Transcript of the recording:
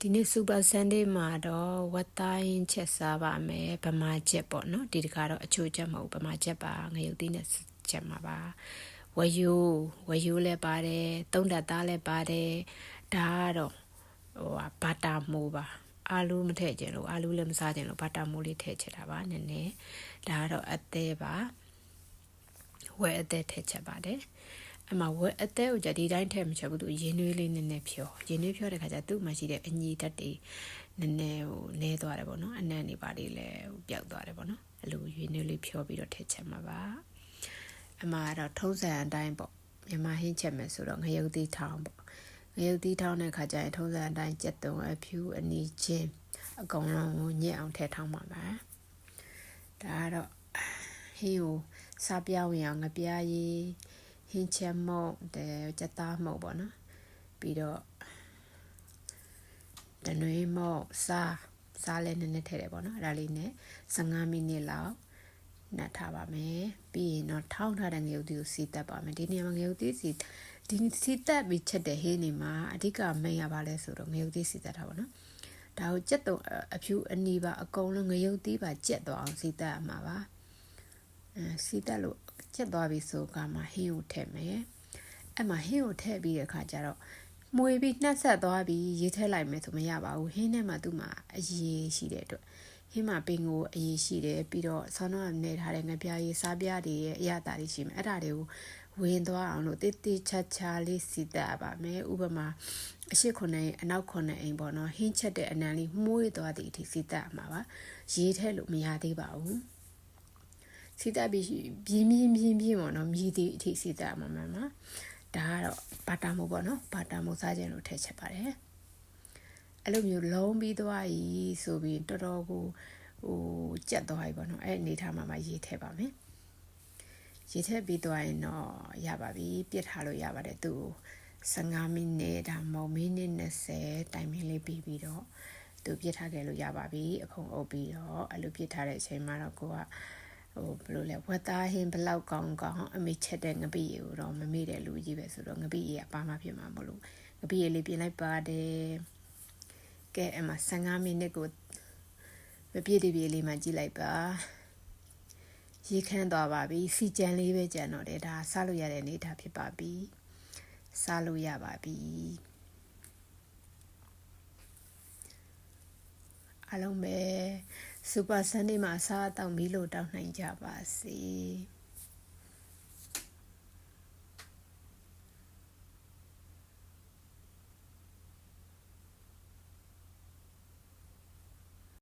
ဒီနေ့ Super Sunday မှာတော့ဝတ်တိုင်းချက်စားပါမယ်ဗမာချက်ပေါ့နော်ဒီတခါတော့အချို့ချက်မဟုတ်ဗမာချက်ပါငရုတ်သီးနဲ့ချက်မှာပါဝယူလည်းပါတယ်သုံးတက်သားလည်းပါတယ်ဒါကတော့ဘာတာမိုးပါအာလူမထည့်ကြလို့အာလူလည်းမစားကြလို့ဘာတာမိုးလေးထည့်ချက်တာပါနည်းနည်းဒါကတော့အသေးပါဝဲအသေးထည့်ချက်ပါတယ်အမဝဲအသေးကိုကြဒီတိုင်းထည့်မချက်ဘူးသူရင်းနှွေးလေးနည်းနည်းဖြောရင်းနှွေးဖြောတဲ့ခါကျသူ့မှာရှိတဲ့အညီတက်တွေနည်းနည်းနဲသွားတယ်ပေါ့နော်အနံ့နေပါလေးလည်းပျောက်သွားတယ်ပေါ့နော်အဲ့လိုရင်းနှွေးလေးဖြောပြီးတော့ထည့်ချက်မှာပါအမကတော့ထုံးစံအတိုင်းပေါ့မြန်မာဟင်းချက်မယ်ဆိုတော့ငရုတ်သီးထောင်းပေါ့ငရုတ်သီးထောင်းတဲ့ခါကျရင်ထုံးစံအတိုင်းကြက်သွန်အဖြူအနီချင်းအကုန်လုံးကိုညက်အောင်ထည့်ထောင်းပါမယ်ဒါကတော့ဟင်းကိုစားပြောင်းရအောင်ငပြားရည်ဟင်းချက်မုတ်ကြက်သားမုတ်ပေါ့နော်ပြီးတော့တနွေးမုတ်စားလဲနည်းနည်းထည့်တယ်ပေါ့နော်အဲ့ဒါလေးနဲ့15မိနစ်လောက်နှက်ထားပါမယ်ပြီးရင်တော့ထောင်းထားတဲ့ငရုတ်သီးကိုစီတက်ပါမယ်ဒီနေရာမှာငရုတ်သီးစီတက်ပြီးချက်တဲ့ဟင်းနေမှာအဓိကမိန်ရပါလဲဆိုတော့ငရုတ်သီးစီတက်ထားပါနော်ဒါကိုကြက်သွန်အဖြူအနီပါအကုန်လုံးငရုတ်သီးပါကြက်သွားအောင်စီတက်ရမှာပါစီတက်လို့ကြက်သွားပြီဆိုကမှဟင်းကိုထည့်မယ်အဲ့မှာဟင်းကိုထည့်ပြီးတဲ့အခါကျတော့မွေပြီးနှက်ဆက်သွားပြီးရေးထည့်လိုက်မယ်ဆိုမရပါဘူးဟင်းထဲမှာသူ့မှာအရေးရှိတဲ့အတွက်ဟင်းမှာပင်ကိုအရေးရှိတယ်ပြီးတော့ဆောင်းတော့နေထားတဲ့ငပြားရေးစားပြားတွေရဲ့အရသာတွေရှိမယ်အဲ့ဒါတွေကိုဝင်သွားအောင်လို့တိတိချာချာလေးစီတက်ပါမယ်ဥပမာအရှိခုနှစ်အနောက်ခုနှစ်အိမ်ပေါ့နော်ဟင်းချက်တဲ့အနံလေးမှုေးသွားတဲ့အထိစီတက်မှာပါရေးထည့်လို့မရသေးပါဘူးစီတက်ပြီးပြင်းပေါ့နော်မြည်သည့်အထိစီတက်မှာမှာဒါကတော့ဘာတာမို့ပေါ့နော်ဘာတာမို့စားခြင်းလို့ထည့်ချက်ပါတယ်အဲ့လိုမျိုးလုံးပြီးသွားပြီဆိုပြီးတော်တော်ကိုကြက်သွားပြီပေါ့နော်အဲ့အနေထားမှာရေးထည့်ပါမယ်ရေးထည့်ပြီးသွားရင်တော့ရပါပြီပြစ်ထားလို့ရပါတယ်သူ15မိနစ်ဒါမှမဟုတ်မိနစ်20တိုင်မင်းလေးပြီးတော့သူပြစ်ထားခဲ့လို့ရပါပြီအဖုံအုပ်ပြီးတော့အဲ့လိုပြစ်ထားတဲ့အချိန်မှာတော့ကိုကဘယ်လိုလဲဝက်သားဟင်းဘလောက်ကောင်းအမေချက်တဲ့ငပိရေကိုတော့မမေ့တဲ့လူကြီးပဲဆိုတော့ငပိရေကပါမဖြစ်မှာမလို့ငပိရေလေးပြင်လိုက်ပါတယ်ကဲအမ15မိနစ်ကိုမပြည့်တပြည့်လေးမှကြည့်လိုက်ပါရေခမ်းသွားပါပြီစီကြံလေးပဲကြံတော့တယ်ဒါစားလို့ရတဲ့အနေထားဖြစ်ပါပြီစားလို့ရပါပြီအားလုံးပဲSuper Sunday မှာစားတော့မီးလို့တောင်းနိုင်ကြပါစေ